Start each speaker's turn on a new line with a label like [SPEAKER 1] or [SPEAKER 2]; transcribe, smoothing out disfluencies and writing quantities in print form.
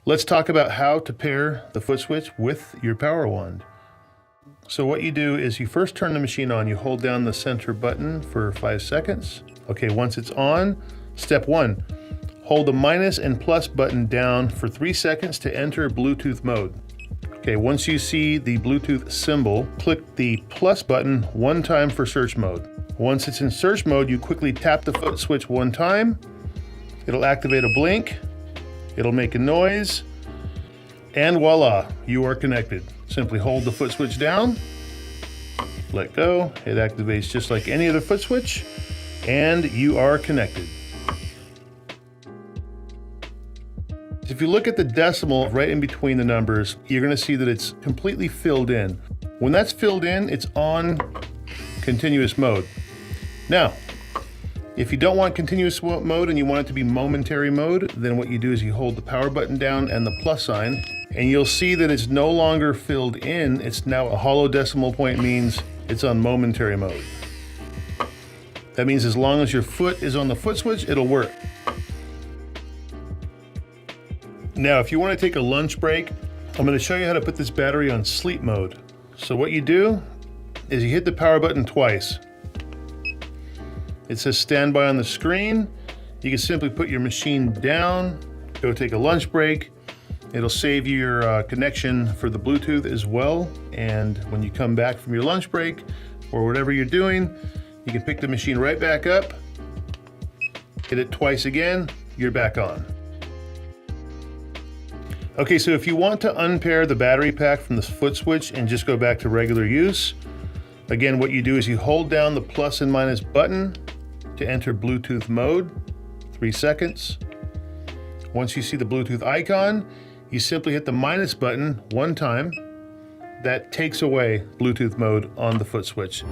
[SPEAKER 1] Let's talk about how to pair the foot switch with your power wand. So what you do is you first turn the machine on, you hold down the center button for 5 seconds. Okay, once it's on, step 1, hold the minus and plus button down for 3 seconds to enter Bluetooth mode. Okay, once you see the Bluetooth symbol, click the plus button 1 time for search mode. Once it's in search mode, you quickly tap the foot switch 1 time. It'll activate a blink, it'll make a noise, and voila, you are connected. Simply hold the foot switch down, let go, it activates just like any other foot switch, and you are connected. If you look at the decimal right in between the numbers, you're going to see that it's completely filled in. When that's filled in, it's on continuous mode. Now, if you don't want continuous mode and you want it to be momentary mode, then what you do is you hold the power button down and the plus sign, and you'll see that it's no longer filled in. It's now a hollow decimal point, means it's on momentary mode. That means as long as your foot is on the foot switch, it'll work. Now, if you want to take a lunch break, I'm going to show you how to put this battery on sleep mode. So what you do is you hit the power button twice. It says standby on the screen. You can simply put your machine down, go take a lunch break. It'll save you your connection for the Bluetooth as well. And when you come back from your lunch break or whatever you're doing, you can pick the machine right back up, hit it twice again, you're back on. Okay, so if you want to unpair the battery pack from the foot switch and just go back to regular use, again, what you do is you hold down the plus and minus button to enter Bluetooth mode, 3 seconds. Once you see the Bluetooth icon, you simply hit the minus button 1 time. That takes away Bluetooth mode on the foot switch.